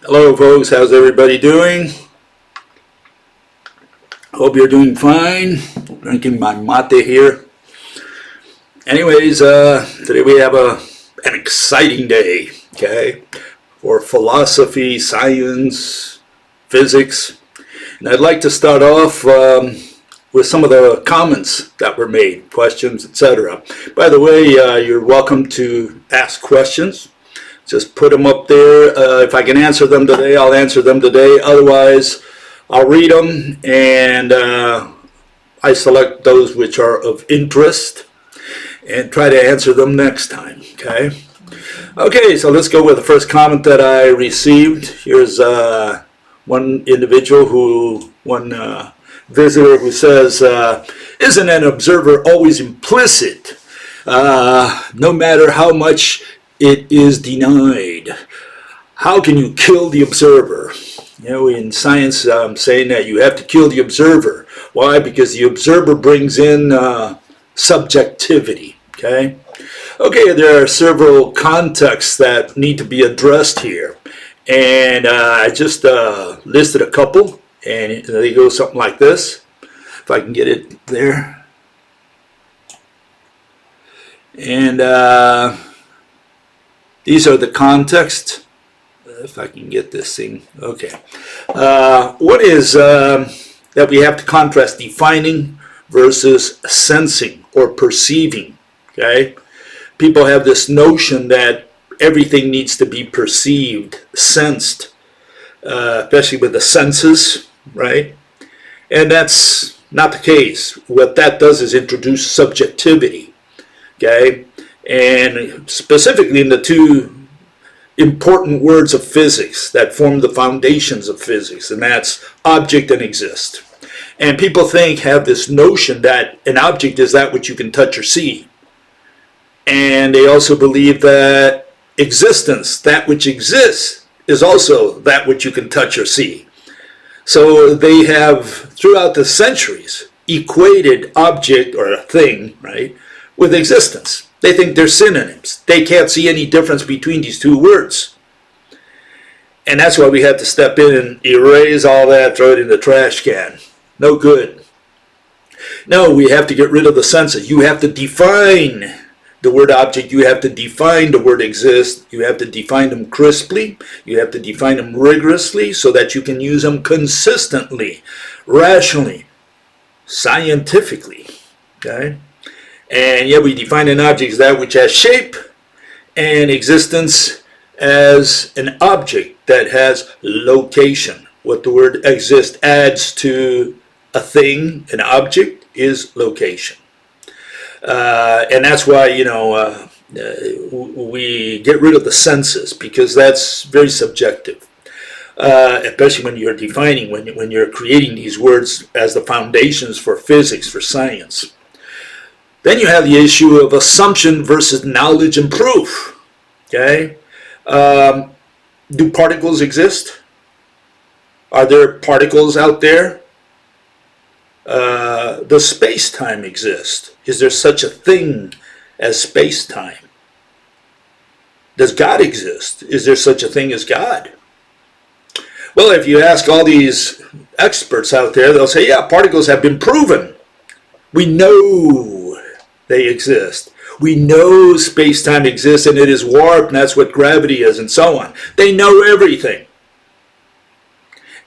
Hello folks, how's everybody doing? Hope you're doing fine. Drinking my mate here. Anyways, today we have an exciting day, okay, for philosophy, science, physics. And I'd like to start off with some of the comments that were made, questions, etc. By the way, you're welcome to ask questions. Just put them up there. If I can answer them today, I'll answer them today. Otherwise, I'll read them and I select those which are of interest and try to answer them next time. Okay, so let's go with the first comment that I received. Here's one visitor who says, isn't an observer always implicit, no matter how much it is denied? How can you kill the observer? You know, in science, I'm saying that you have to kill the observer. Why? Because the observer brings in subjectivity. Okay, there are several contexts that need to be addressed here, and I just listed a couple, and they go something like this. If I can get it there, and these are the contexts. If I can get this thing. Okay. What is that we have to contrast defining versus sensing or perceiving. Okay. People have this notion that everything needs to be perceived, sensed, especially with the senses, right? And that's not the case. What that does is introduce subjectivity. Okay. And specifically in the two important words of physics that form the foundations of physics, and that's object and exist. And people have this notion that an object is that which you can touch or see. And they also believe that existence, that which exists, is also that which you can touch or see. So they have, throughout the centuries, equated object or a thing, right, with existence. They think they're synonyms. They can't see any difference between these two words. And that's why we have to step in and erase all that, throw it in the trash can. No good. No, we have to get rid of the senses. You have to define the word object. You have to define the word exist. You have to define them crisply. You have to define them rigorously so that you can use them consistently, rationally, scientifically. Okay? And yet we define an object as that which has shape, and existence as an object that has location. What the word exist adds to a thing, an object, is location. And that's why, we get rid of the senses, because that's very subjective. Especially when you're defining, when you're creating these words as the foundations for physics, for science. Then you have the issue of assumption versus knowledge and proof. Okay? Do particles exist? Are there particles out there? Does space-time exist? Is there such a thing as space-time? Does God exist? Is there such a thing as God? Well, if you ask all these experts out there, they'll say, yeah, particles have been proven. We know they exist. We know space-time exists and it is warped, and that's what gravity is, and so on. They know everything.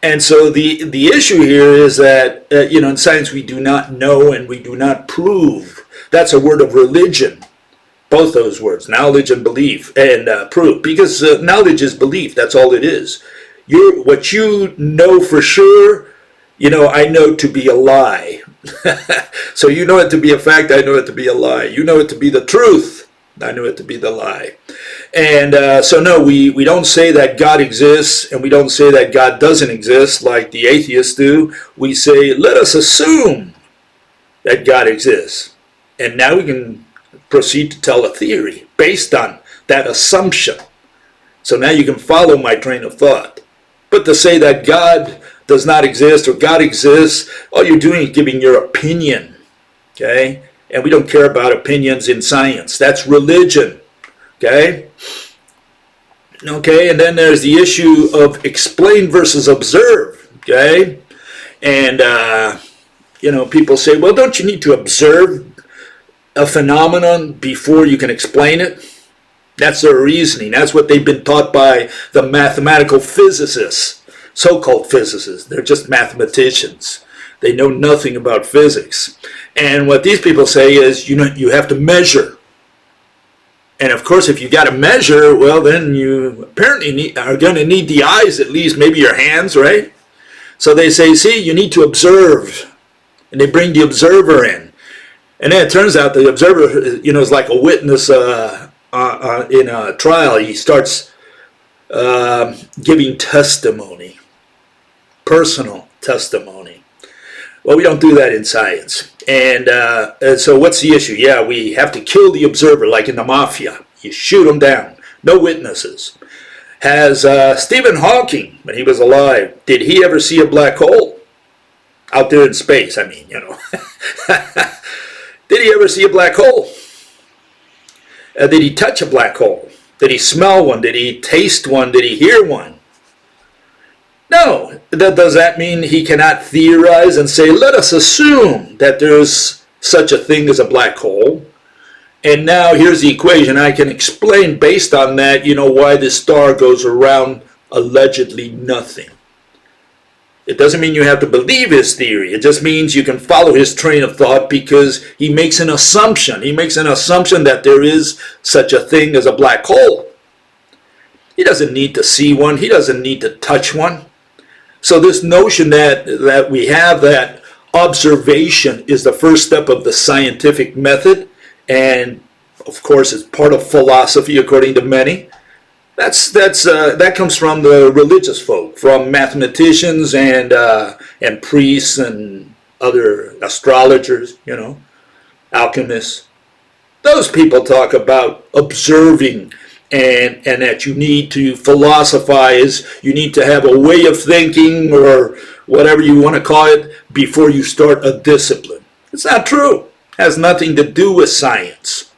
And so the issue here is that, in science we do not know and we do not prove. That's a word of religion. Both those words, knowledge and belief, and proof. Because knowledge is belief, that's all it is. What you know for sure, I know to be a lie. So you know it to be a fact, I know it to be a lie. You know it to be the truth, I know it to be the lie. And so no, we don't say that God exists, and we don't say that God doesn't exist like the atheists do. We say, let us assume that God exists. And now we can proceed to tell a theory based on that assumption. So now you can follow my train of thought. But to say that God does not exist or God exists, all you're doing is giving your opinion. Okay? And we don't care about opinions in science. That's religion. Okay? Okay, and then there's the issue of explain versus observe. Okay, and people say, well, don't you need to observe a phenomenon before you can explain it? That's their reasoning. That's what they've been taught by the mathematical physicists, so-called physicists. They're just mathematicians. They know nothing about physics. And what these people say is, you have to measure. And of course, if you got to measure, well, then you apparently are going to need the eyes, at least, maybe your hands, right? So they say, see, you need to observe. And they bring the observer in. And then it turns out the observer, is like a witness in a trial. He starts giving testimony, personal testimony. Well, we don't do that in science. And so what's the issue? Yeah, we have to kill the observer, like in the mafia. You shoot him down. No witnesses. Has Stephen Hawking, when he was alive, did he ever see a black hole? Out there in space, I mean, Did he ever see a black hole? Did he touch a black hole? Did he smell one? Did he taste one? Did he hear one? No. Does that mean he cannot theorize and say, let us assume that there's such a thing as a black hole, and now here's the equation. I can explain based on that, why this star goes around allegedly nothing. It doesn't mean you have to believe his theory. It just means you can follow his train of thought because he makes an assumption. He makes an assumption that there is such a thing as a black hole. He doesn't need to see one. He doesn't need to touch one. So this notion that we have that observation is the first step of the scientific method, and of course it's part of philosophy according to many, that comes from the religious folk, from mathematicians and priests and other astrologers, alchemists. Those people talk about observing and that you need to philosophize, you need to have a way of thinking or whatever you want to call it before you start a discipline. It's not true. It has nothing to do with science.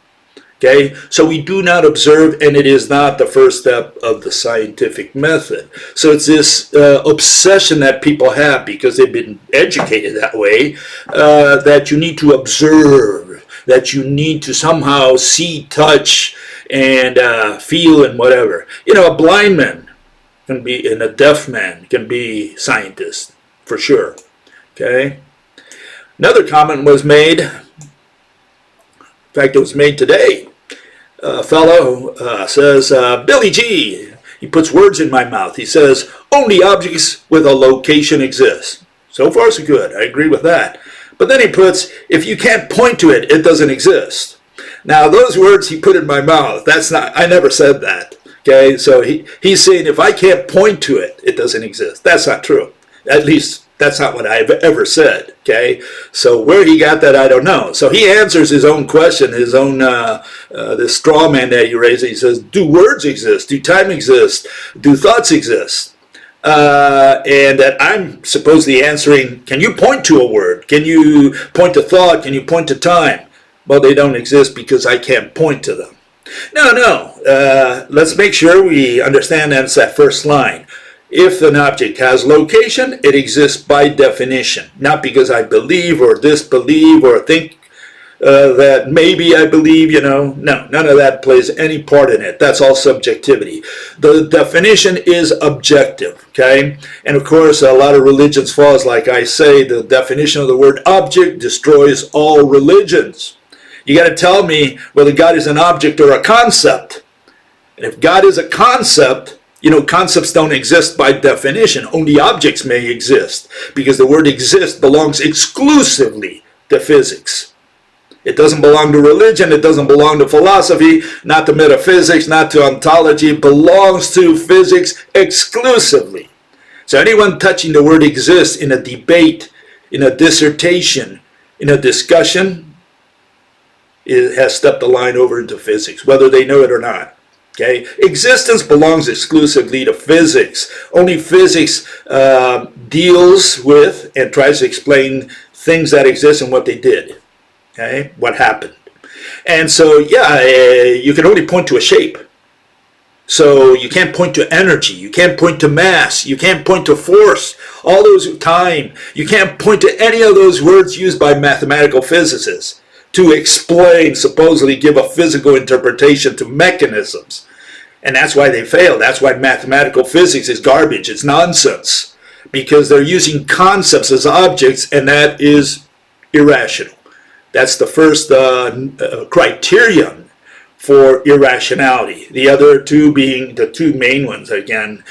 Okay, so we do not observe, and it is not the first step of the scientific method. So it's this obsession that people have because they've been educated that way, that you need to observe, that you need to somehow see, touch, and feel, and whatever. A blind man can be, and a deaf man can be scientists, for sure. Okay. Another comment was made. In fact, it was made today. A fellow says, Billy G, he puts words in my mouth. He says, only objects with a location exist. So far, so good. I agree with that. But then he puts, if you can't point to it, it doesn't exist. Now, those words he put in my mouth, I never said that. Okay, so he's saying if I can't point to it, it doesn't exist. That's not true. At least that's not what I've ever said. Okay, so where he got that, I don't know. So he answers his own question, his own this straw man that he raised. He says, do words exist? Do time exist? Do thoughts exist? And that I'm supposedly answering, can you point to a word? Can you point to thought? Can you point to time? Well, they don't exist because I can't point to them. No. Let's make sure we understand that's that first line. If an object has location, it exists by definition. Not because I believe or disbelieve or think that maybe I believe, No, none of that plays any part in it. That's all subjectivity. The definition is objective, okay? And of course, a lot of religions falls, like I say, the definition of the word object destroys all religions. You got to tell me whether God is an object or a concept. And if God is a concept, concepts don't exist by definition. Only objects may exist because the word exist belongs exclusively to physics. It doesn't belong to religion. It doesn't belong to philosophy, not to metaphysics, not to ontology. It belongs to physics exclusively. So anyone touching the word exist in a debate, in a dissertation, in a discussion, it has stepped the line over into physics, whether they know it or not. Okay, existence belongs exclusively to physics. Only physics deals with and tries to explain things that exist and what they did. Okay, what happened. And so, you can only point to a shape. So you can't point to energy, you can't point to mass, you can't point to force, all those time. You can't point to any of those words used by mathematical physicists to explain, supposedly give a physical interpretation to mechanisms. And that's why they fail. That's why mathematical physics is garbage. It's nonsense. Because they're using concepts as objects, and that is irrational. That's the first criterion for irrationality. The other two being the two main ones, again,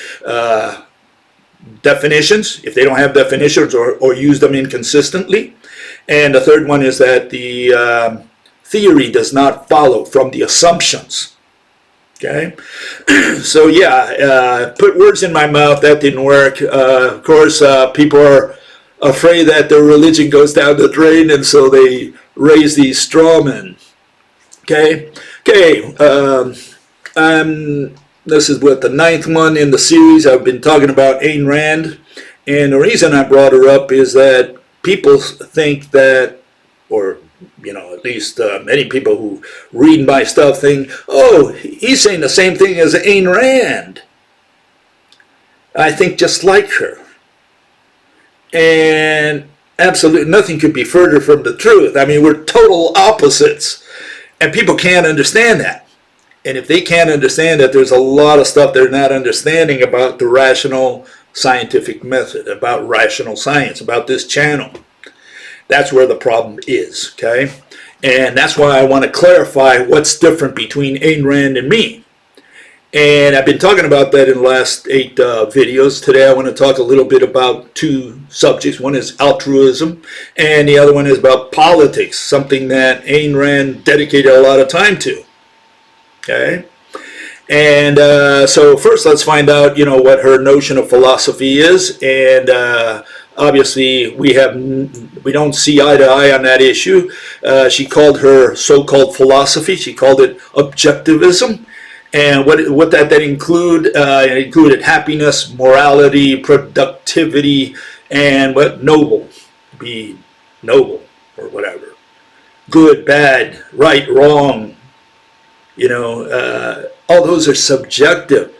definitions, if they don't have definitions or use them inconsistently. And the third one is that the theory does not follow from the assumptions. Okay, so yeah, put words in my mouth, that didn't work. Of course, people are afraid that their religion goes down the drain, and so they raise these straw men. Okay, this is what, the 9th one in the series. I've been talking about Ayn Rand, and the reason I brought her up is that people think that, or at least many people who read my stuff think, oh, he's saying the same thing as Ayn Rand. I think just like her. And absolutely nothing could be further from the truth. I mean, we're total opposites. And people can't understand that. And if they can't understand that, there's a lot of stuff they're not understanding about the rational scientific method, about rational science, about this channel. That's where the problem is, okay? And that's why I want to clarify what's different between Ayn Rand and me. And I've been talking about that in the last 8 videos. Today I want to talk a little bit about 2 subjects. One is altruism, and the other one is about politics, something that Ayn Rand dedicated a lot of time to, okay? And so first let's find out, what her notion of philosophy is. And obviously we don't see eye to eye on that issue. She called her so-called philosophy, she called it objectivism. And what that include? It included happiness, morality, productivity, and noble. Be noble or whatever. Good, bad, right, wrong. All those are subjective.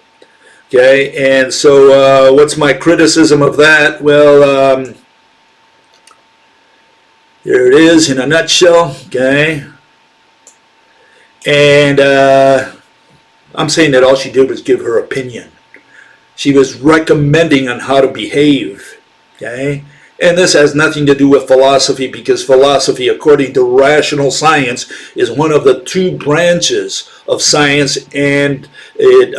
Okay, and so what's my criticism of that? Well, here it is in a nutshell. Okay, and I'm saying that all she did was give her opinion. She was recommending on how to behave. Okay, and this has nothing to do with philosophy, because philosophy, according to rational science, is one of the 2 branches of science, and it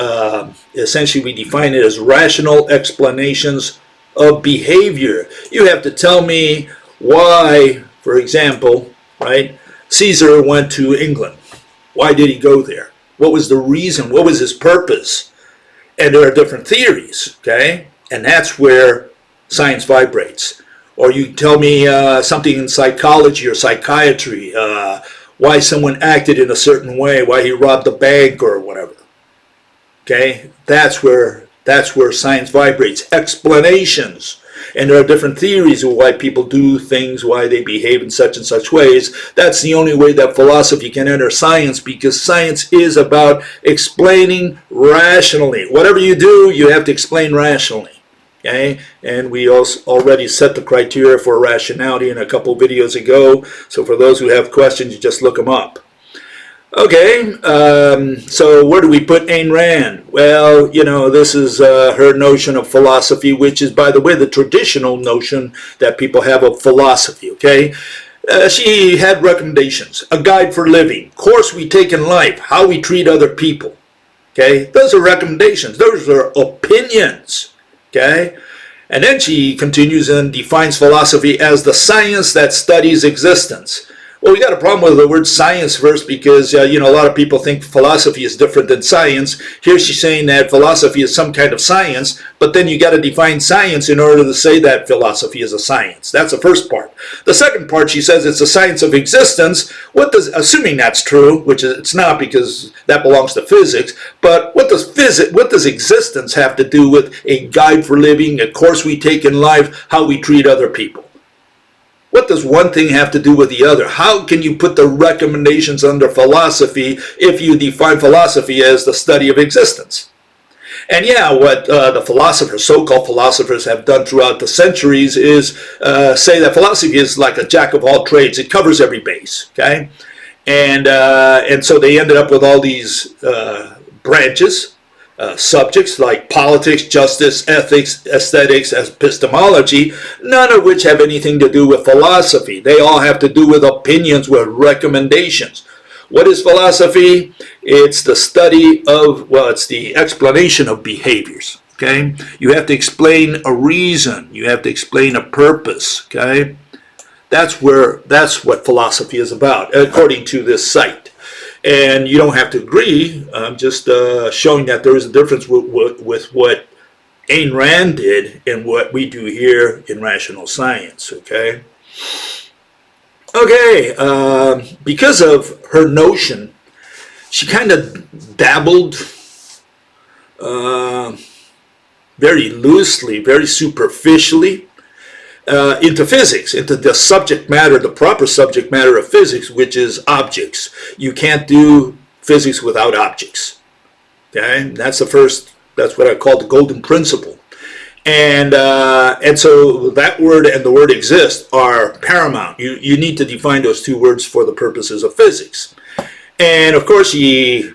essentially we define it as rational explanations of behavior. You have to tell me why, for example, right, Caesar went to England. Why did he go there? What was the reason? What was his purpose? And there are different theories, okay? And that's where science vibrates. Or you tell me something in psychology or psychiatry, why someone acted in a certain way, why he robbed a bank or whatever. Okay? That's where science vibrates. Explanations. And there are different theories of why people do things, why they behave in such and such ways. That's the only way that philosophy can enter science, because science is about explaining rationally. Whatever you do, you have to explain rationally. Okay? And we also already set the criteria for rationality in a couple videos ago. So for those who have questions, you just look them up. Okay, so where do we put Ayn Rand? Well, this is her notion of philosophy, which is, by the way, the traditional notion that people have of philosophy, okay? She had recommendations, a guide for living, course we take in life, how we treat other people, okay? Those are recommendations. Those are opinions, okay? And then she continues and defines philosophy as the science that studies existence. Well, we got a problem with the word science first, because, a lot of people think philosophy is different than science. Here she's saying that philosophy is some kind of science, but then you got to define science in order to say that philosophy is a science. That's the first part. The second part, she says it's a science of existence. Assuming that's true, which it's not, because that belongs to physics, but what does existence have to do with a guide for living, a course we take in life, how we treat other people? What does one thing have to do with the other? How can you put the recommendations under philosophy if you define philosophy as the study of existence? And yeah, what the philosophers, so-called philosophers, have done throughout the centuries is say that philosophy is like a jack of all trades. It covers every base, okay? And so they ended up with all these branches, subjects like politics, justice, ethics, aesthetics, epistemology, none of which have anything to do with philosophy. They all have to do with opinions, with recommendations. What is philosophy? It's the study of, well, it's the explanation of behaviors, okay? You have to explain a reason. You have to explain a purpose, okay? That's what philosophy is about, according to this site. And you don't have to agree. I'm just showing that there is a difference with what Ayn Rand did and what we do here in rational science, okay? Okay, because of her notion, she kind of dabbled very loosely, very superficially into physics, into the subject matter, the proper subject matter of physics, which is objects. You can't do physics without objects. Okay, that's what I call the golden principle. And so that word and the word exist are paramount. You need to define those two words for the purposes of physics. And of course, she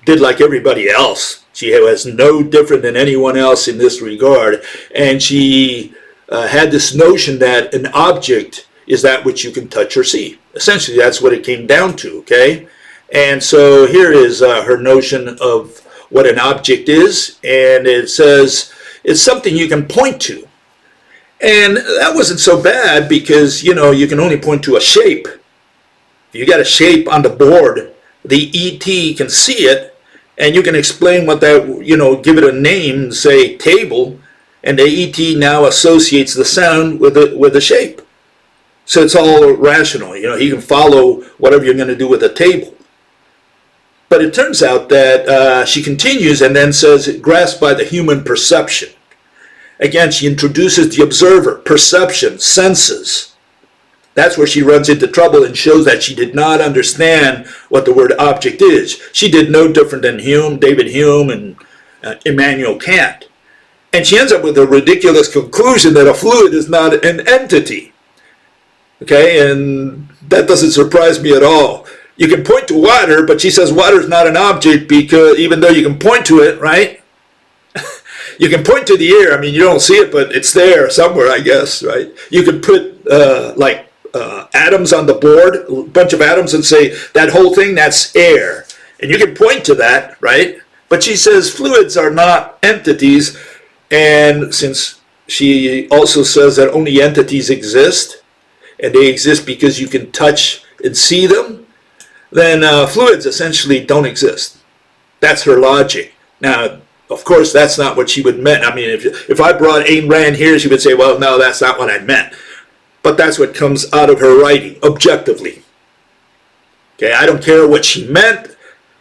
did like everybody else. She was no different than anyone else in this regard. And she had this notion that an object is that which you can touch or see. Essentially, that's what it came down to, okay? And so here is her notion of what an object is. And it says it's something you can point to. And that wasn't so bad because, you know, you can only point to a shape. If you got a shape on the board, the ET can see it, and you can explain what that, you know, give it a name, say table, and the ET now associates the sound with the shape. So it's all rational. You know, he can follow whatever you're going to do with a table. But it turns out that she continues and then says, grasped by the human perception. Again, she introduces the observer, perception, senses. That's where she runs into trouble and shows that she did not understand what the word object is. She did no different than Hume, David Hume, and Immanuel Kant. And she ends up with a ridiculous conclusion that a fluid is not an entity. Okay, and that doesn't surprise me at all. You can point to water, but she says water is not an object because even though you can point to it, right? You can point to the air. I mean, you don't see it, but it's there somewhere, I guess, right? You can put atoms on the board, a bunch of atoms, and say that whole thing, that's air. And you can point to that, right? But she says fluids are not entities. And since she also says that only entities exist, and they exist because you can touch and see them, then fluids essentially don't exist. That's her logic. Now, of course, that's not what she would meant. I mean, if I brought Ayn Rand here, she would say, well, no, that's not what I meant. But that's what comes out of her writing, objectively. Okay, I don't care what she meant.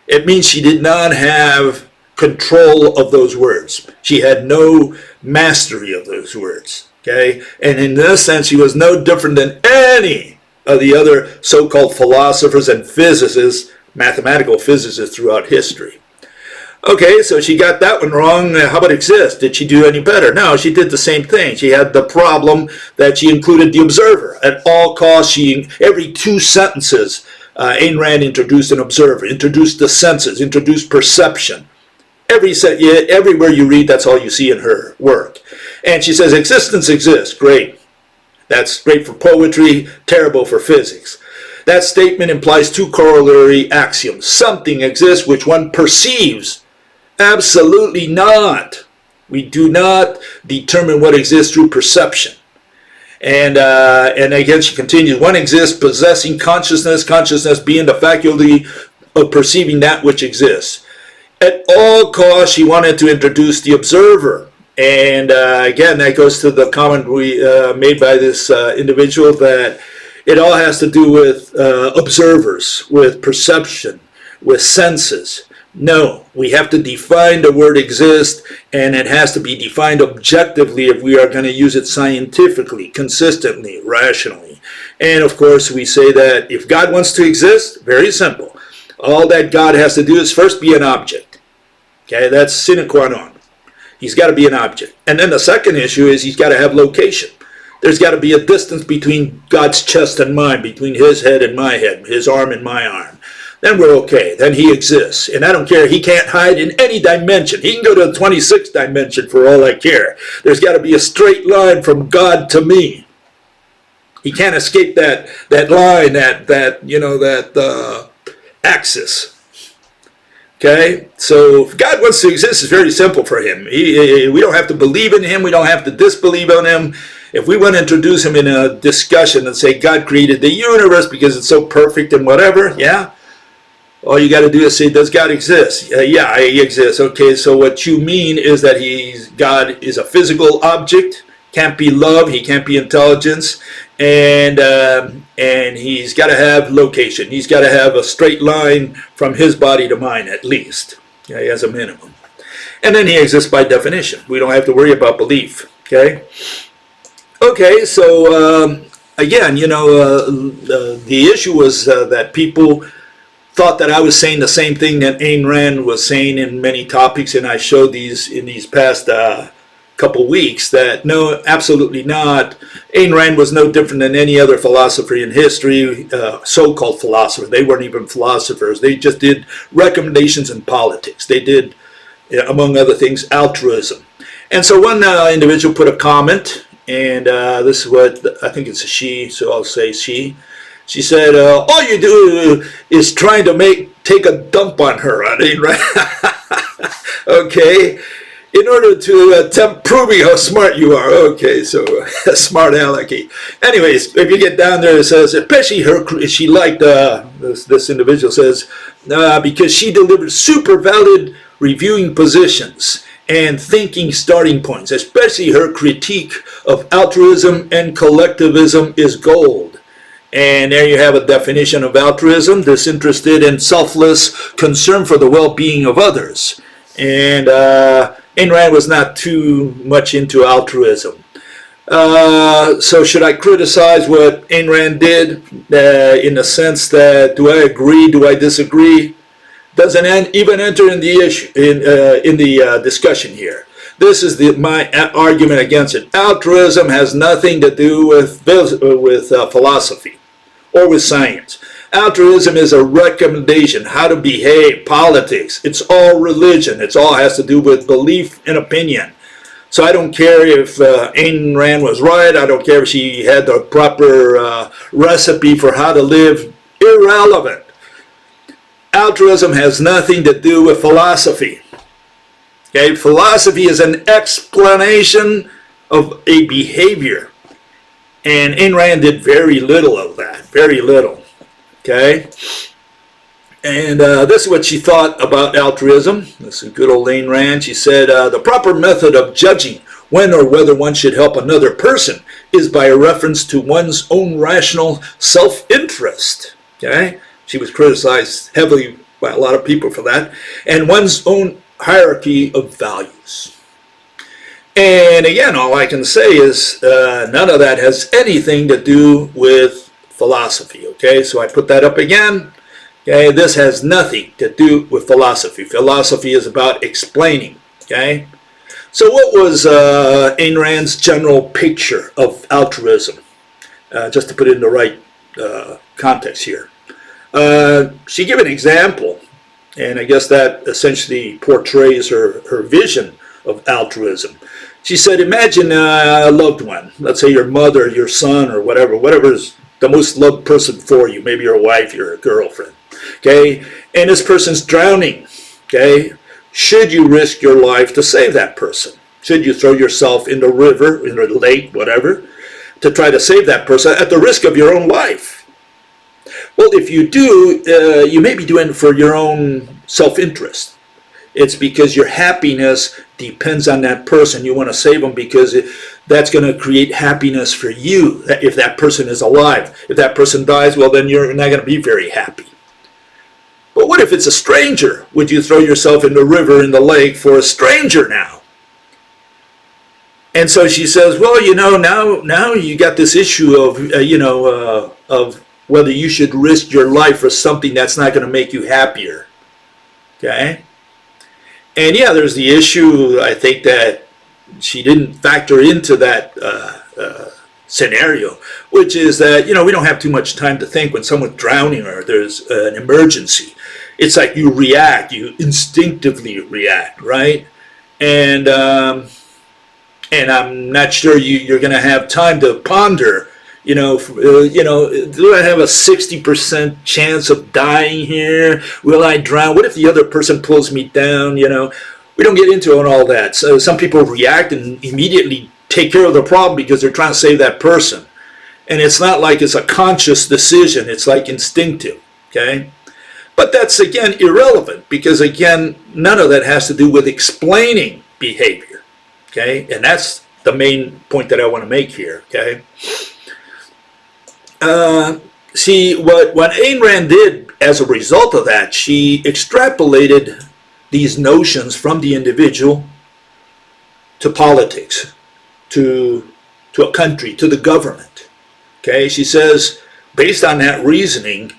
It means she did not have control of those words. She had no mastery of those words. Okay, and in this sense, she was no different than any of the other so-called philosophers and physicists, mathematical physicists throughout history. Okay, so she got that one wrong. How about exist? Did she do any better? No, she did the same thing. She had the problem that she included the observer. At all costs, every two sentences, Ayn Rand introduced an observer, introduced the senses, introduced perception. Everywhere you read, that's all you see in her work. And she says, existence exists. Great. That's great for poetry, terrible for physics. That statement implies two corollary axioms. Something exists which one perceives. Absolutely not. We do not determine what exists through perception. And again, she continues, one exists possessing consciousness, consciousness being the faculty of perceiving that which exists. At all costs, she wanted to introduce the observer. And again, that goes to the comment we made by this individual that it all has to do with observers, with perception, with senses. No, we have to define the word exist, and it has to be defined objectively if we are going to use it scientifically, consistently, rationally. And of course, we say that if God wants to exist, very simple. All that God has to do is first be an object. Okay, that's sine qua non. He's got to be an object. And then the second issue is he's got to have location. There's got to be a distance between God's chest and mine, between his head and my head, his arm and my arm. Then we're okay. Then he exists. And I don't care. He can't hide in any dimension. He can go to the 26th dimension for all I care. There's got to be a straight line from God to me. He can't escape that line, that axis. Okay? So if God wants to exist, it's very simple for him. We don't have to believe in him. We don't have to disbelieve in him. If we want to introduce him in a discussion and say God created the universe because it's so perfect and whatever, yeah? All you got to do is say, does God exist? Yeah, he exists. Okay, so what you mean is that God is a physical object, can't be love, he can't be intelligence, and he's got to have location. He's got to have a straight line from his body to mine at least, okay, as a minimum. And then he exists by definition. We don't have to worry about belief, okay? Okay, so again, the issue was that people thought that I was saying the same thing that Ayn Rand was saying in many topics, and I showed these in these past couple weeks that no, absolutely not. Ayn Rand was no different than any other philosopher in history, so-called philosopher. They weren't even philosophers. They just did recommendations in politics. They did, among other things, altruism. And so one individual put a comment, and this is what, I think it's a she, so I'll say she. She said, all you do is trying to take a dump on her, Ayn Rand. Okay, in order to attempt proving how smart you are. Okay, so smart alecky. Anyways, if you get down there, it says, especially she liked, this individual says, because she delivered super valid reviewing positions and thinking starting points, especially her critique of altruism and collectivism is gold. And there you have a definition of altruism: disinterested and selfless concern for the well-being of others. And Ayn Rand was not too much into altruism. So should I criticize what Ayn Rand did in the sense that, do I agree, do I disagree? Doesn't even enter in the issue, in the discussion here. This is my argument against it. Altruism has nothing to do with philosophy or with science. Altruism is a recommendation, how to behave, politics. It's all religion. It all has to do with belief and opinion. So I don't care if Ayn Rand was right. I don't care if she had the proper recipe for how to live. Irrelevant. Altruism has nothing to do with philosophy. Okay, philosophy is an explanation of a behavior. And Ayn Rand did very little of that, very little. Okay? And this is what she thought about altruism. This is good old Ayn Rand. She said, the proper method of judging when or whether one should help another person is by a reference to one's own rational self-interest. Okay? She was criticized heavily by a lot of people for that. And one's own hierarchy of values. And again, all I can say is none of that has anything to do with philosophy. Okay, so I put that up again. Okay, this has nothing to do with philosophy. Philosophy is about explaining. Okay, so what was Ayn Rand's general picture of altruism? Just to put it in the right context here. She gave an example, and I guess that essentially portrays her vision of altruism. She said, imagine a loved one, let's say your mother, your son, or whatever is the most loved person for you, maybe your wife, your girlfriend, okay, and this person's drowning, okay, should you risk your life to save that person? Should you throw yourself in the river, in the lake, whatever, to try to save that person at the risk of your own life? Well, if you do, you may be doing it for your own self-interest. It's because your happiness depends on that person. You want to save them because that's going to create happiness for you if that person is alive. If that person dies, well, then you're not going to be very happy. But what if it's a stranger? Would you throw yourself in the river, in the lake for a stranger now? And so she says, well, now you got this issue of, of whether you should risk your life for something that's not going to make you happier. Okay? And yeah, there's the issue, I think, that she didn't factor into that scenario, which is that, we don't have too much time to think when someone's drowning or there's an emergency. It's like you react, you instinctively react, right? And I'm not sure you're going to have time to ponder, do I have a 60% chance of dying here? Will I drown? What if the other person pulls me down? We don't get into all that. So some people react and immediately take care of the problem because they're trying to save that person. And it's not like it's a conscious decision. It's like instinctive, okay? But that's, again, irrelevant because, again, none of that has to do with explaining behavior, okay? And that's the main point that I want to make here, okay? See, what Ayn Rand did as a result of that, she extrapolated these notions from the individual to politics, to a country, to the government. Okay, she says, based on that reasoning,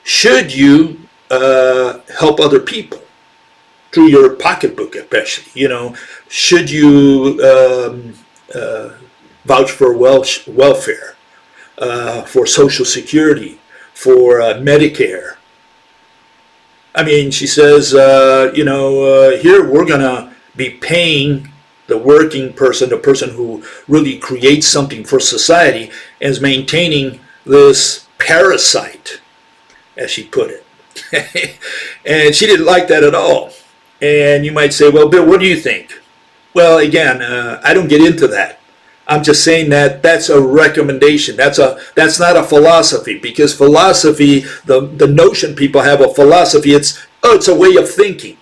should you help other people through your pocketbook, especially? Should you vouch for welfare? For Social Security, for Medicare. I mean, she says, here we're going to be paying the working person, the person who really creates something for society, and is maintaining this parasite, as she put it. And she didn't like that at all. And you might say, well, Bill, what do you think? Well, again, I don't get into that. I'm just saying that that's a recommendation. That's not a philosophy, because philosophy, the notion people have of philosophy, it's a way of thinking.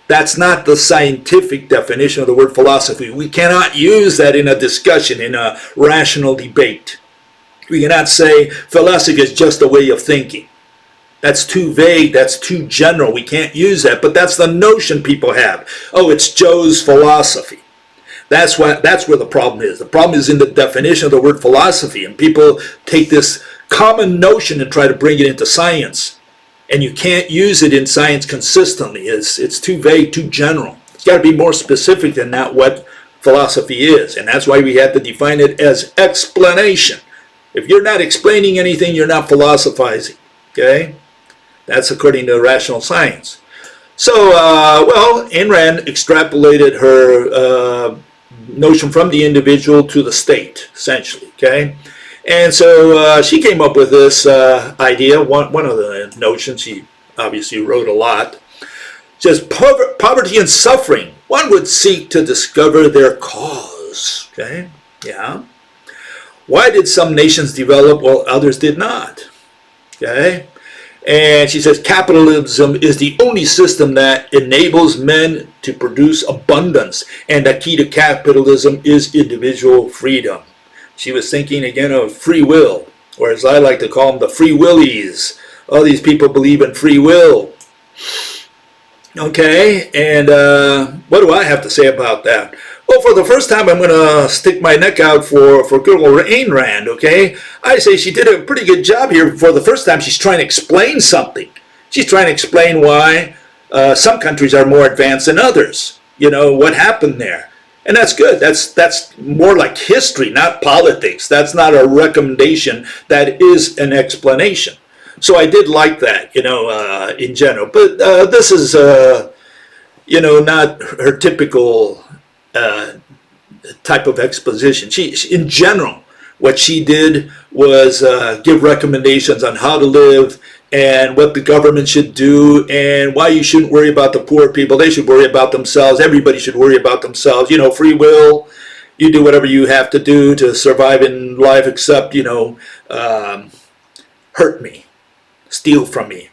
That's not the scientific definition of the word philosophy. We cannot use that in a discussion, in a rational debate. We cannot say philosophy is just a way of thinking. That's too vague, that's too general. We can't use that, but that's the notion people have. Oh, it's Joe's philosophy. That's where the problem is. The problem is in the definition of the word philosophy, and people take this common notion and try to bring it into science. And you can't use it in science consistently. It's too vague, too general. It's got to be more specific than that, what philosophy is. And that's why we have to define it as explanation. If you're not explaining anything, you're not philosophizing. Okay? That's according to rational science. So, Ayn Rand extrapolated her notion from the individual to the state, essentially, okay? And so she came up with this idea, one of the notions. She obviously wrote a lot. Just poverty and suffering. One would seek to discover their cause, okay? Yeah. Why did some nations develop while others did not? Okay? And she says capitalism is the only system that enables men to produce abundance, and the key to capitalism is individual freedom. She was thinking again of free will, or as I like to call them, the free willies. All these people believe in free will. Okay, and what do I have to say about that? Well, for the first time, I'm going to stick my neck out for good old Ayn Rand, okay? I say she did a pretty good job here. For the first time, she's trying to explain something. She's trying to explain why some countries are more advanced than others. What happened there. And that's good. That's more like history, not politics. That's not a recommendation. That is an explanation. So I did like that, in general. But this is, not her typical type of exposition. She, in general, what she did was give recommendations on how to live and what the government should do and why you shouldn't worry about the poor people. They should worry about themselves. Everybody should worry about themselves. Free will. You do whatever you have to do to survive in life except, hurt me, steal from me,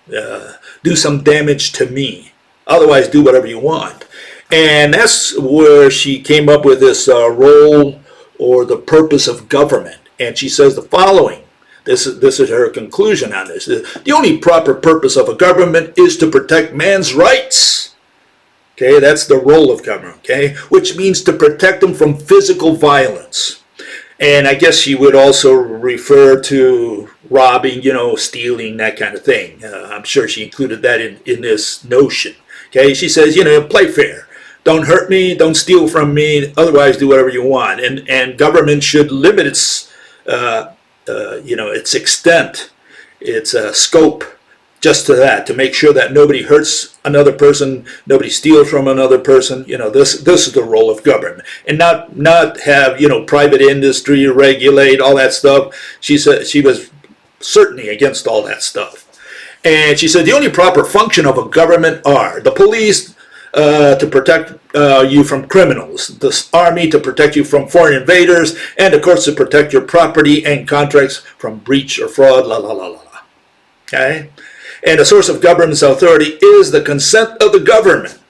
do some damage to me. Otherwise, do whatever you want. And that's where she came up with this role or the purpose of government. And she says the following: This is her conclusion on this. The only proper purpose of a government is to protect man's rights. Okay, that's the role of government, okay, which means to protect them from physical violence. And I guess she would also refer to robbing, stealing, that kind of thing. I'm sure she included that in this notion. Okay, she says, play fair. Don't hurt me, don't steal from me, otherwise do whatever you want. And government should limit its, its extent, its scope, just to that, to make sure that nobody hurts another person, nobody steals from another person. This is the role of government, and not have private industry regulate all that stuff. She said she was certainly against all that stuff, and she said the only proper function of a government are the police to protect you from criminals, the army to protect you from foreign invaders, and of course to protect your property and contracts from breach or fraud. La la la la la. Okay. And the source of government's authority is the consent of the government,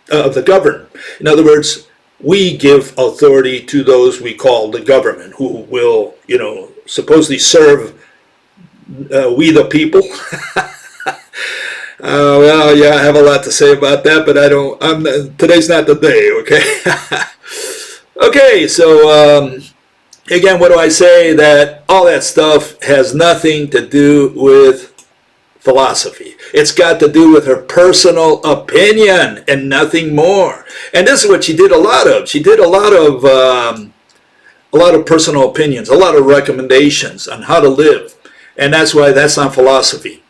of the governed. In other words, we give authority to those we call the government, who will, supposedly serve we the people. Well, yeah, I have a lot to say about that, but today's not the day, okay? Okay, so again, what do I say? That all that stuff has nothing to do with philosophy. It's got to do with her personal opinion and nothing more. And this is what she did a lot of. She did a lot of personal opinions, a lot of recommendations on how to live. And that's why that's not philosophy.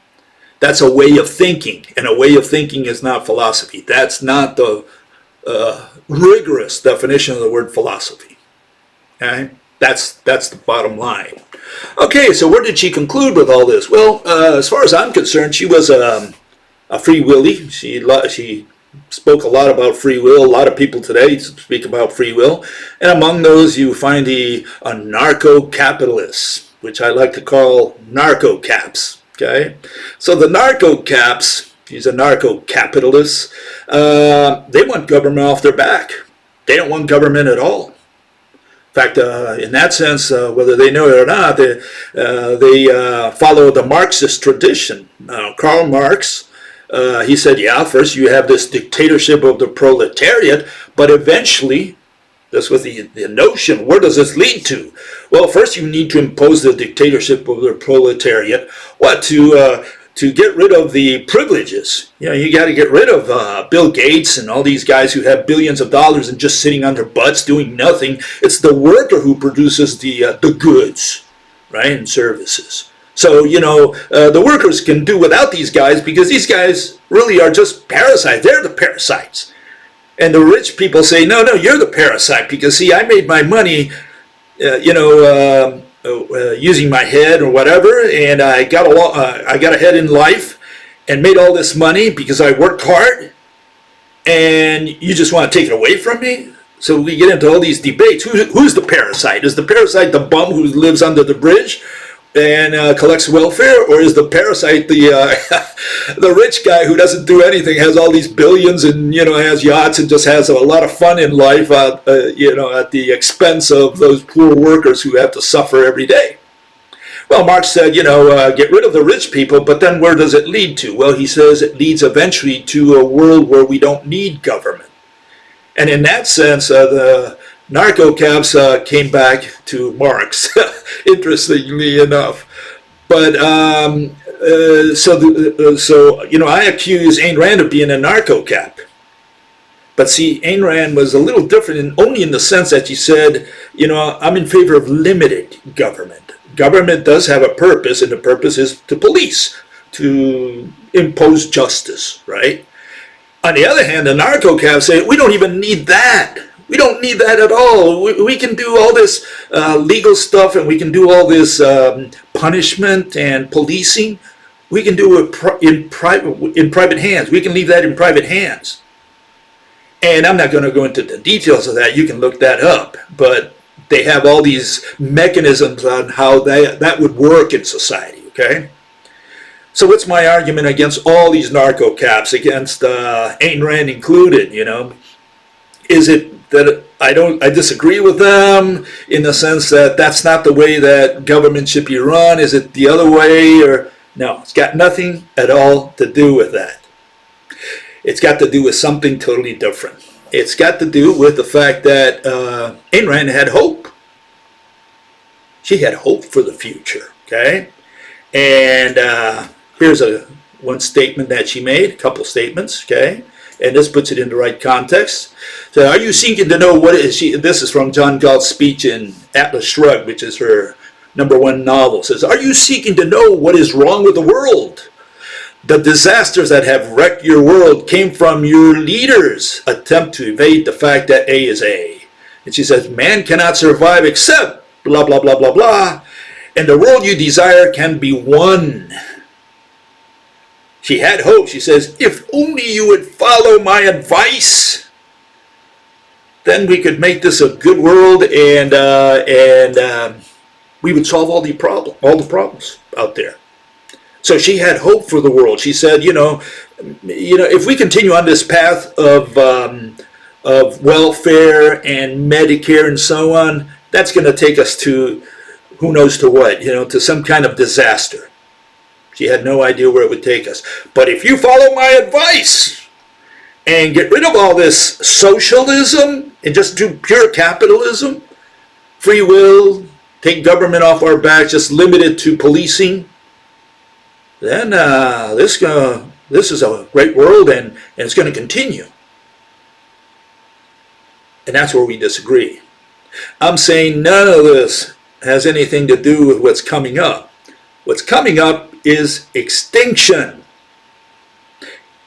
That's a way of thinking, and a way of thinking is not philosophy. That's not the rigorous definition of the word philosophy. Okay? That's the bottom line. Okay, so where did she conclude with all this? Well, as far as I'm concerned, she was a free willie. She spoke a lot about free will. A lot of people today speak about free will. And among those, you find the anarcho-capitalists, which I like to call narco-caps. Okay, so the narco-caps, these anarcho-capitalists, they want government off their back. They don't want government at all. In fact, in that sense, whether they know it or not, they follow the Marxist tradition. Karl Marx, he said, yeah, first you have this dictatorship of the proletariat, but eventually, this was the notion, where does this lead to? Well, first you need to impose the dictatorship of the proletariat. What, to get rid of the privileges? You got to get rid of Bill Gates and all these guys who have billions of dollars and just sitting on their butts doing nothing. It's the worker who produces the goods, right, and services. So, the workers can do without these guys because these guys really are just parasites. They're the parasites. And the rich people say, no, you're the parasite because, see, I made my money, using my head or whatever, and I got ahead in life and made all this money because I worked hard, and you just want to take it away from me? So we get into all these debates. Who's the parasite? Is the parasite the bum who lives under the bridge and collects welfare, or is the parasite the rich guy who doesn't do anything, has all these billions and has yachts and just has a lot of fun in life, at the expense of those poor workers who have to suffer every day? Well, Marx said, get rid of the rich people, but then where does it lead to? Well, he says it leads eventually to a world where we don't need government. And in that sense, the narco-caps came back to Marx, interestingly enough. But I accuse Ayn Rand of being a narco-cap. But see, Ayn Rand was a little different, only in the sense that she said, I'm in favor of limited government. Government does have a purpose, and the purpose is to police, to impose justice, right? On the other hand, the narco-caps say, we don't even need that. We don't need that at all. We can do all this legal stuff, and we can do all this punishment and policing. We can do it in private hands. We can leave that in private hands. And I'm not going to go into the details of that. You can look that up. But they have all these mechanisms on how that would work in society, okay? So what's my argument against all these narco-caps, against Ayn Rand included, Is it that I disagree with them in the sense that that's not the way that government should be run. Is it the other way? Or no, it's got nothing at all to do with that. It's got to do with something totally different. It's got to do with the fact that Ayn Rand had hope. She had hope for the future, okay? And here's one statement that she made, a couple statements, okay? And this puts it in the right context. So, are you seeking to know what is she? This is from John Galt's speech in Atlas Shrugged, which is her #1 novel. It says, are you seeking to know what is wrong with the world? The disasters that have wrecked your world came from your leaders' attempt to evade the fact that A is A. And she says, man cannot survive except blah, blah, blah, blah, blah. And the world you desire can be won. She had hope. She says, if only you would follow my advice, then we could make this a good world, and we would solve all the problems out there. So she had hope for the world. She said, you know, if we continue on this path of welfare and Medicare and so on, that's going to take us to who knows to what, to some kind of disaster. She had no idea where it would take us. But if you follow my advice and get rid of all this socialism and just do pure capitalism, free will, take government off our backs, just limit it to policing, then this is a great world, and it's going to continue. And that's where we disagree. I'm saying none of this has anything to do with what's coming up. What's coming up is extinction.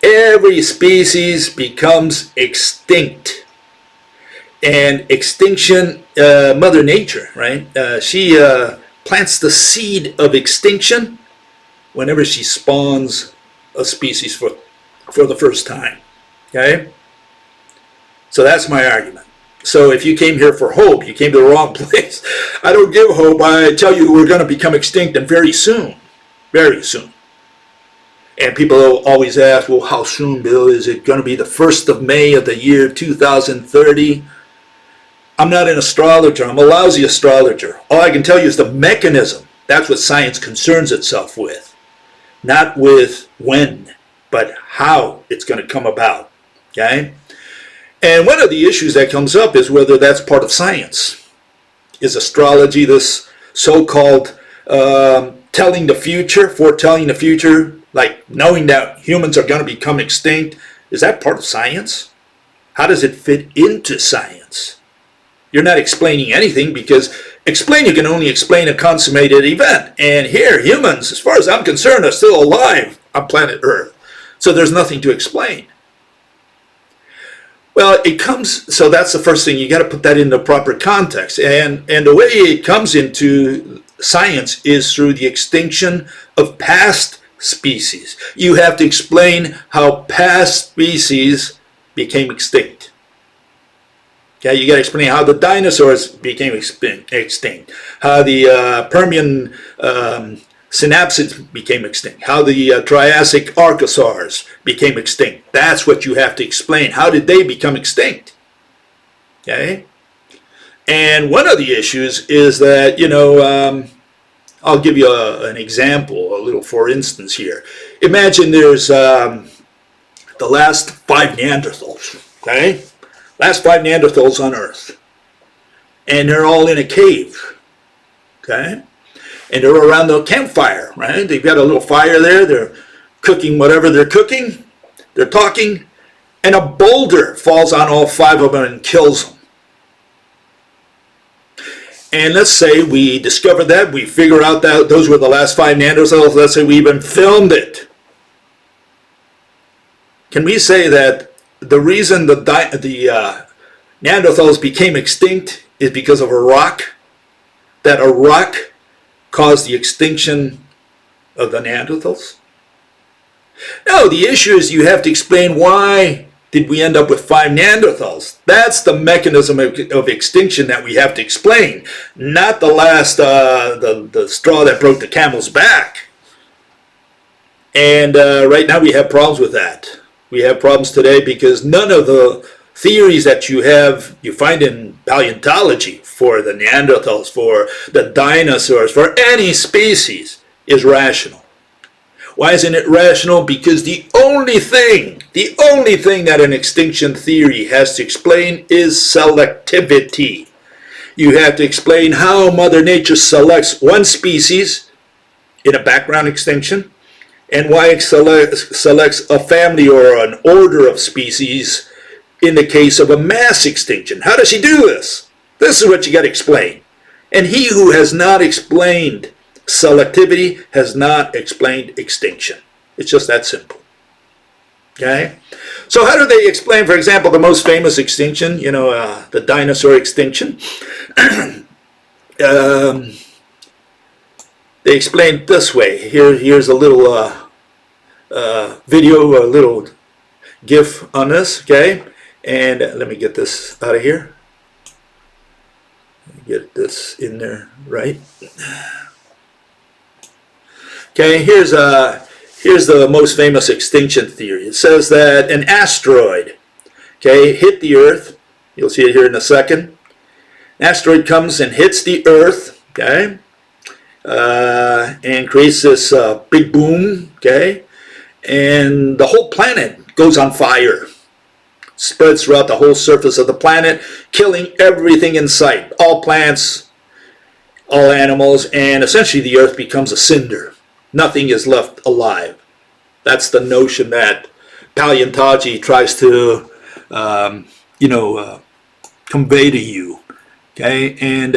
Every species becomes extinct. And extinction, Mother Nature, right? She plants the seed of extinction whenever she spawns a species for the first time. Okay? So that's my argument. So if you came here for hope, you came to the wrong place. I don't give hope. I tell you we're going to become extinct, and very soon. Very soon. And people always ask, well, how soon, Bill? Is it going to be the 1st of May of the year 2030? I'm not an astrologer. I'm a lousy astrologer. All I can tell you is the mechanism. That's what science concerns itself with. Not with when, but how it's going to come about. Okay? And one of the issues that comes up is whether that's part of science. Is astrology this so-called telling the future, foretelling the future, like knowing that humans are going to become extinct? Is that part of science? How does it fit into science? You're not explaining anything, because you can only explain a consummated event. And here, humans, as far as I'm concerned, are still alive on planet Earth. So there's nothing to explain. Well, so that's the first thing. You got to put that in the proper context. And the way it comes into science is through the extinction of past species. You have to explain how past species became extinct. Okay, you got to explain how the dinosaurs became extinct, how the Permian synapsids became extinct, how the Triassic archosaurs became extinct. That's what you have to explain. How did they become extinct? Okay? And one of the issues is that, I'll give you an example, a little for instance here. Imagine there's the last 5 Neanderthals, okay? Last 5 Neanderthals on Earth. And they're all in a cave, okay? And they're around the campfire, right? They've got a little fire there. They're cooking whatever they're cooking. They're talking. And a boulder falls on all 5 of them and kills them. And let's say we discover that. We figure out that those were the last 5 Neanderthals. Let's say we even filmed it. Can we say that the reason the Neanderthals became extinct is because of a rock? That a rock caused the extinction of the Neanderthals? No, the issue is you have to explain why did we end up with 5 Neanderthals. That's the mechanism of extinction that we have to explain, not the last, the straw that broke the camel's back. And right now we have problems with that. We have problems today because none of the theories that you find in paleontology for the Neanderthals, for the dinosaurs, for any species is rational. Why isn't it rational? Because the only thing that an extinction theory has to explain is selectivity. You have to explain how Mother Nature selects one species in a background extinction, and why it selects a family or an order of species in the case of a mass extinction. How does she do this? This is what you got to explain. And he who has not explained selectivity has not explained extinction. It's just that simple. Okay? So how do they explain, for example, the most famous extinction, the dinosaur extinction? They explain it this way. Here's a little video, a little GIF on this, okay? And let me get this out of here. Get this in there, right? Okay, here's the most famous extinction theory. It says that an asteroid, okay, hit the Earth. You'll see it here in a second. An asteroid comes and hits the Earth, okay, and creates this big boom, okay, and the whole planet goes on fire. Spreads throughout the whole surface of the planet, killing everything in sight, all plants, all animals, and essentially the Earth becomes a cinder. Nothing is left alive. That's the notion that paleontology tries to, convey to you. Okay, and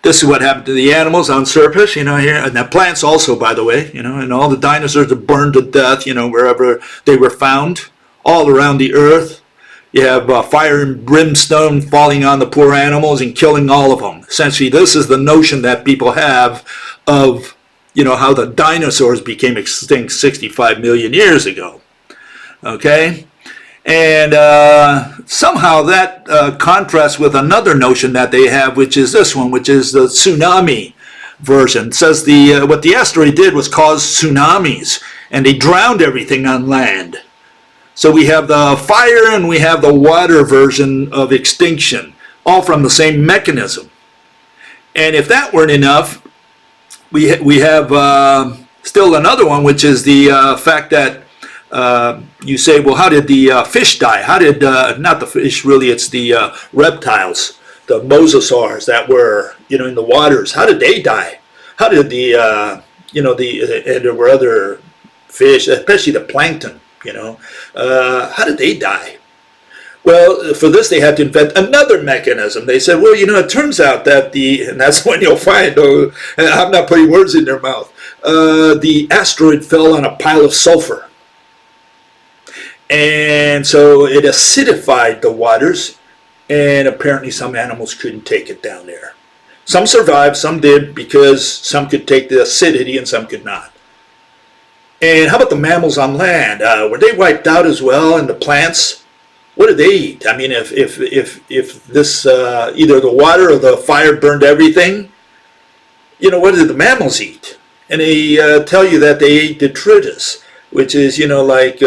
this is what happened to the animals on surface, here, and the plants also, by the way, and all the dinosaurs are burned to death, wherever they were found, all around the Earth. You have fire and brimstone falling on the poor animals and killing all of them. Essentially, this is the notion that people have of, how the dinosaurs became extinct 65 million years ago. Okay? And somehow that contrasts with another notion that they have, which is this one, which is the tsunami version. It says what the asteroid did was cause tsunamis, and they drowned everything on land. So we have the fire and we have the water version of extinction, all from the same mechanism. And if that weren't enough, we have still another one, which is the fact that you say, well, how did the fish die? How did, not the fish really, it's the reptiles, the mosasaurs that were, in the waters. How did they die? How did and there were other fish, especially the plankton. How did they die? Well, for this they had to invent another mechanism. They said, well, it turns out that and that's when you'll find, I'm not putting words in their mouth, the asteroid fell on a pile of sulfur. And so it acidified the waters, and apparently some animals couldn't take it down there. Some survived, some did, because some could take the acidity and some could not. And how about the mammals on land? Were they wiped out as well? And the plants? What did they eat? I mean, if this either the water or the fire burned everything, what did the mammals eat? And they tell you that they ate detritus, which is like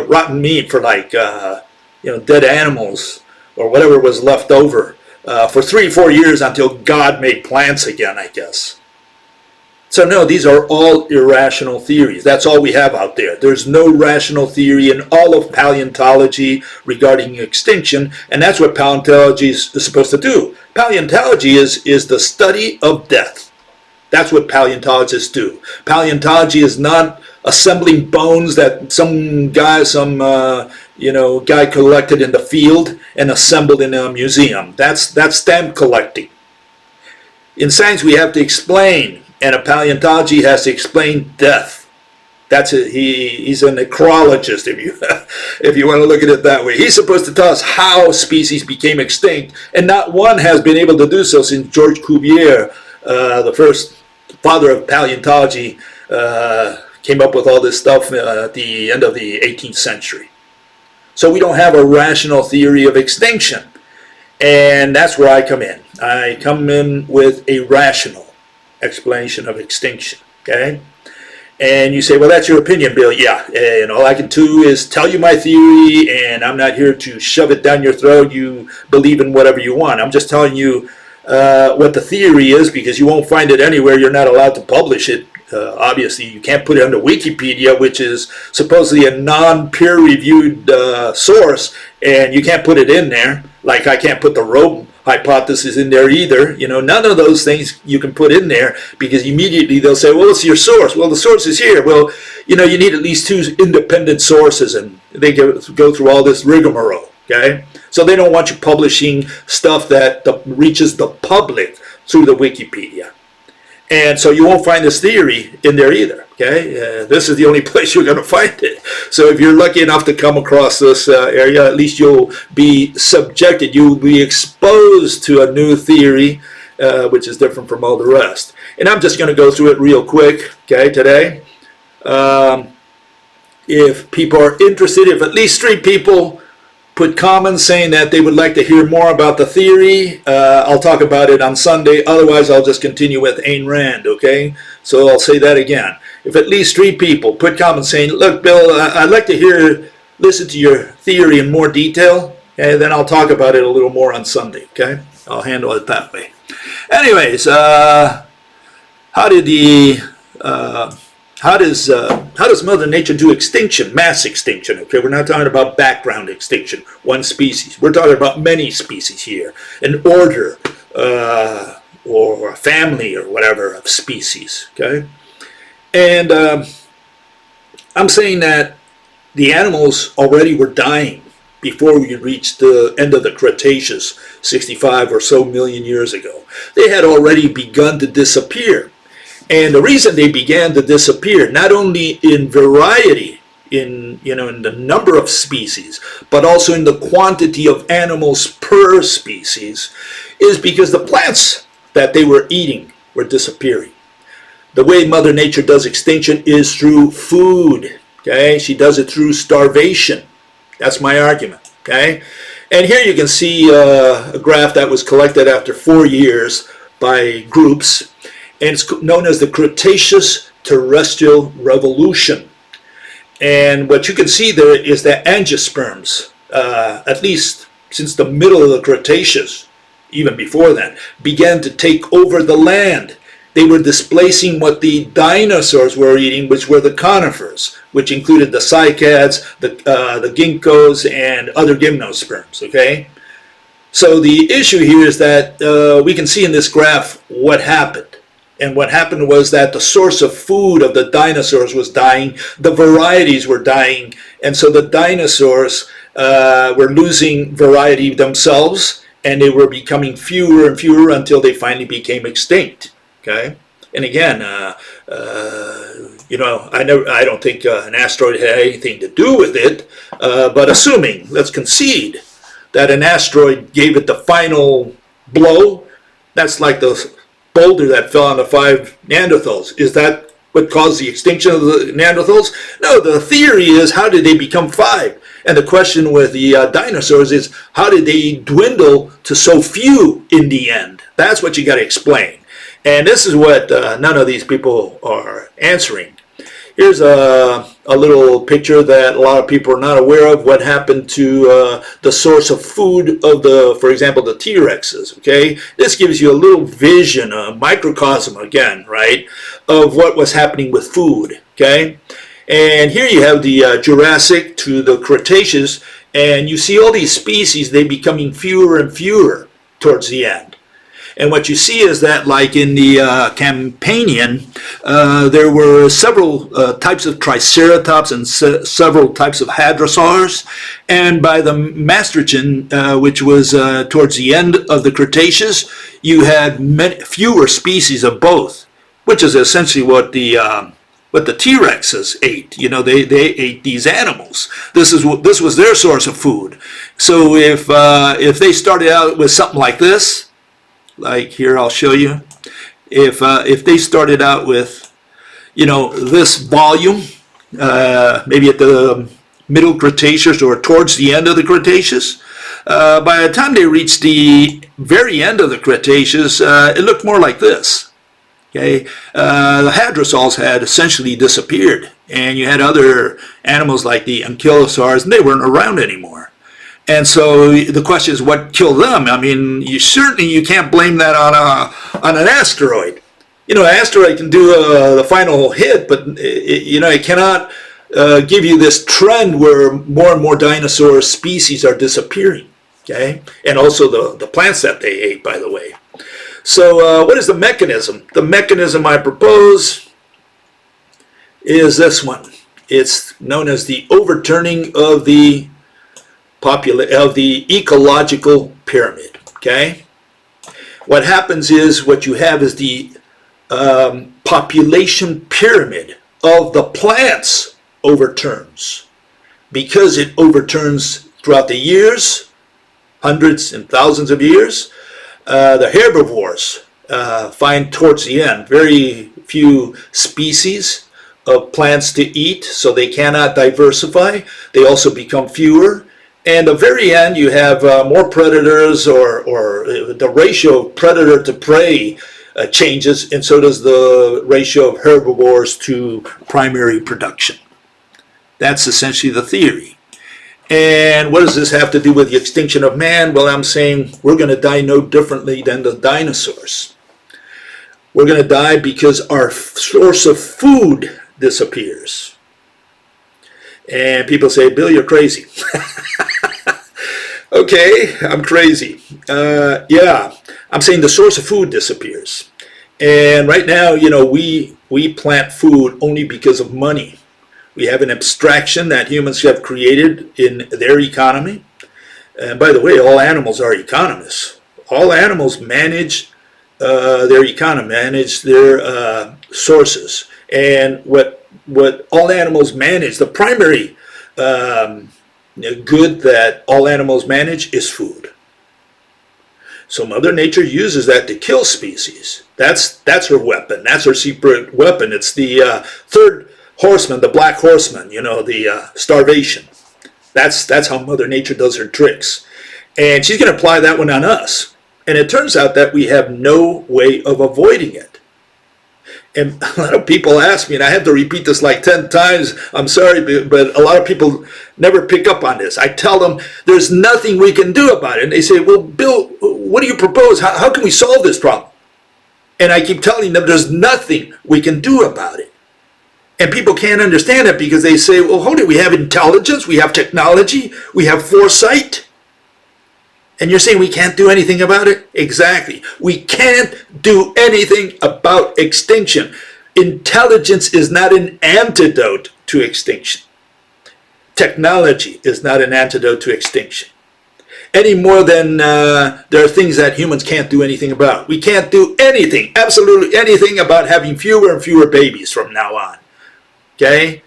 rotten meat for dead animals or whatever was left over for 3-4 years until God made plants again, I guess. So no, these are all irrational theories. That's all we have out there. There's no rational theory in all of paleontology regarding extinction, and that's what paleontology is supposed to do. Paleontology is the study of death. That's what paleontologists do. Paleontology is not assembling bones that some guy collected in the field and assembled in a museum. That's stamp collecting. In science, we have to explain. And a paleontology has to explain death. That's it. He's a necrologist, if you want to look at it that way. He's supposed to tell us how species became extinct, and not one has been able to do so since George Cuvier, the first father of paleontology, came up with all this stuff at the end of the 18th century. So we don't have a rational theory of extinction, and that's where I come in. I come in with a rational explanation of extinction, okay? And you say, well, that's your opinion, Bill. Yeah, and all I can do is tell you my theory, and I'm not here to shove it down your throat. You believe in whatever you want. I'm just telling you what the theory is, because you won't find it anywhere. You're not allowed to publish it. Obviously, you can't put it under Wikipedia, which is supposedly a non-peer-reviewed source, and you can't put it in there. Like I can't put the rope hypothesis in there either. You know, none of those things you can put in there, because immediately they'll say, well, what's your source? Well, the source is here. Well, you know, you need at least 2 independent sources, and they go through all this rigmarole, okay? So they don't want you publishing stuff that reaches the public through the Wikipedia. And so you won't find this theory in there either, okay? This is the only place you're going to find it. So if you're lucky enough to come across this area, at least you'll be subjected, you'll be exposed to a new theory, which is different from all the rest. And I'm just going to go through it real quick, okay, today. If people are interested, if at least 3 people put comments saying that they would like to hear more about the theory, I'll talk about it on Sunday. Otherwise, I'll just continue with Ayn Rand, okay? So I'll say that again. If at least 3 people put comments saying, look, Bill, I'd like to listen to your theory in more detail, and then I'll talk about it a little more on Sunday, okay? I'll handle it that way. Anyways, how does Mother Nature do extinction, mass extinction? Okay, we're not talking about background extinction, one species. We're talking about many species here, an order or a family or whatever of species. Okay, and I'm saying that the animals already were dying before we reached the end of the Cretaceous, 65 or so million years ago. They had already begun to disappear. And the reason they began to disappear, not only in variety, in the number of species, but also in the quantity of animals per species, is because the plants that they were eating were disappearing. The way Mother Nature does extinction is through food. Okay, she does it through starvation. That's my argument. Okay, and here you can see a graph that was collected after 4 years by groups. And it's known as the Cretaceous Terrestrial Revolution. And what you can see there is that angiosperms, at least since the middle of the Cretaceous, even before then, began to take over the land. They were displacing what the dinosaurs were eating, which were the conifers, which included the cycads, the ginkgos, and other gymnosperms, okay? So the issue here is that we can see in this graph what happened. And what happened was that the source of food of the dinosaurs was dying, the varieties were dying, and so the dinosaurs were losing variety themselves, and they were becoming fewer and fewer until they finally became extinct. Okay, and again, I don't think an asteroid had anything to do with it, but assuming, let's concede that an asteroid gave it the final blow, that's like the boulder that fell on the 5 Neanderthals. Is that what caused the extinction of the Neanderthals? No, the theory is, how did they become 5? And the question with the dinosaurs is, how did they dwindle to so few in the end? That's what you got to explain. And this is what none of these people are answering. Here's a little picture that a lot of people are not aware of, what happened to the source of food of for example, the T-Rexes, okay? This gives you a little vision, a microcosm again, right, of what was happening with food, okay? And here you have the Jurassic to the Cretaceous, and you see all these species, they becoming fewer and fewer towards the end. And what you see is that, like in the Campanian, there were several types of Triceratops and several types of hadrosaurs. And by the Maastrichtian, which was towards the end of the Cretaceous, you had fewer species of both, which is essentially what the T-Rexes ate. You know, they ate these animals. This was their source of food. So if they started out with something like this, like here, I'll show you. If they started out with, this volume, maybe at the middle Cretaceous or towards the end of the Cretaceous, by the time they reached the very end of the Cretaceous, it looked more like this. Okay, the hadrosaurs had essentially disappeared, and you had other animals like the ankylosaurs, and they weren't around anymore. And so the question is, what killed them? I mean, you can't blame that on an asteroid. An asteroid can do the final hit, but it cannot give you this trend where more and more dinosaur species are disappearing. Okay, and also the plants that they ate, by the way. So what is the mechanism? The mechanism I propose is this one. It's known as the overturning of the ecological pyramid. Okay, what happens is what you have is the population pyramid of the plants overturns, because it overturns throughout the years, hundreds and thousands of years. The herbivores find towards the end very few species of plants to eat, so they cannot diversify. They also become fewer. And at the very end, you have more predators, or the ratio of predator to prey changes, and so does the ratio of herbivores to primary production. That's essentially the theory. And what does this have to do with the extinction of man? Well, I'm saying we're going to die no differently than the dinosaurs. We're going to die because our source of food disappears. And people say, Bill, you're crazy. Okay, I'm crazy. Yeah, I'm saying the source of food disappears. And right now, we plant food only because of money. We have an abstraction that humans have created in their economy. And by the way, all animals are economists. All animals manage their economy, manage their sources. And what all animals manage, the primary good that all animals manage is food. So Mother Nature uses that to kill species. That's her weapon. That's her secret weapon. It's the third horseman, the black horseman, the starvation. That's how Mother Nature does her tricks. And she's going to apply that one on us. And it turns out that we have no way of avoiding it. And a lot of people ask me, and I have to repeat this like 10 times, I'm sorry, but a lot of people never pick up on this. I tell them there's nothing we can do about it. And they say, well, Bill, what do you propose? How can we solve this problem? And I keep telling them there's nothing we can do about it. And people can't understand it because they say, well, hold it, we have intelligence, we have technology, we have foresight. And you're saying we can't do anything about it? Exactly. We can't do anything about extinction. Intelligence is not an antidote to extinction. Technology is not an antidote to extinction. Any more than there are things that humans can't do anything about. We can't do anything, absolutely anything, about having fewer and fewer babies from now on. Okay?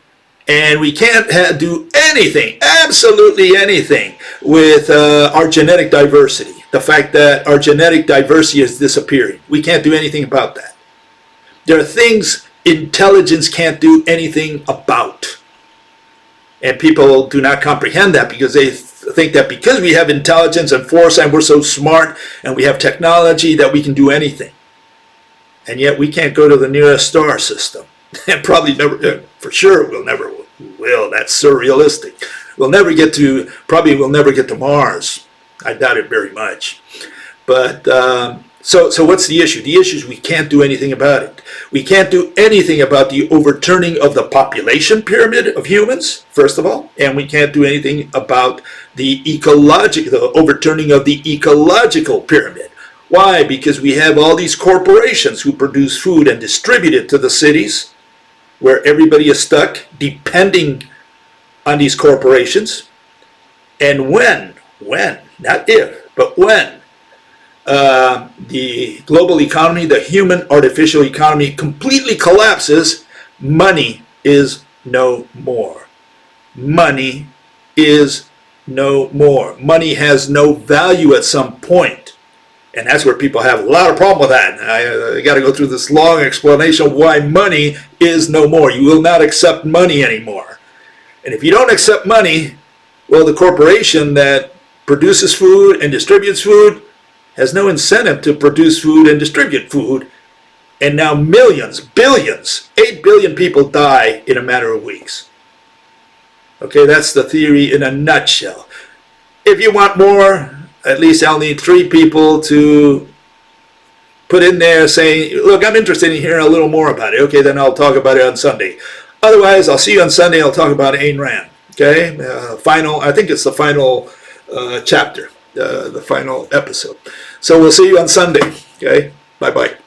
And we can't do anything, absolutely anything, with our genetic diversity. The fact that our genetic diversity is disappearing. We can't do anything about that. There are things intelligence can't do anything about. And people do not comprehend that because they think that because we have intelligence and foresight, we're so smart, and we have technology that we can do anything. And yet we can't go to the nearest star system. And probably never, for sure, we'll never will. That's surrealistic. We'll never get to Mars. I doubt it very much. But so what's the issue? The issue is we can't do anything about it. We can't do anything about the overturning of the population pyramid of humans, first of all, and we can't do anything about the overturning of the ecological pyramid. Why? Because we have all these corporations who produce food and distribute it to the cities, where everybody is stuck depending on these corporations. And when, not if, but when the global economy, the human artificial economy, completely collapses, money is no more. Money is no more. Money has no value at some point. And that's where people have a lot of problem with that. I got to go through this long explanation of why money is no more. You will not accept money anymore. And if you don't accept money, well, the corporation that produces food and distributes food has no incentive to produce food and distribute food And now millions, billions, 8 billion people die in a matter of weeks. Okay, that's the theory in a nutshell. If you want more, at least I'll need 3 people to put in there saying, look, I'm interested in hearing a little more about it. Okay, then I'll talk about it on Sunday. Otherwise, I'll see you on Sunday. I'll talk about Ayn Rand. Okay, I think it's the final chapter, the final episode. So we'll see you on Sunday. Okay, bye-bye.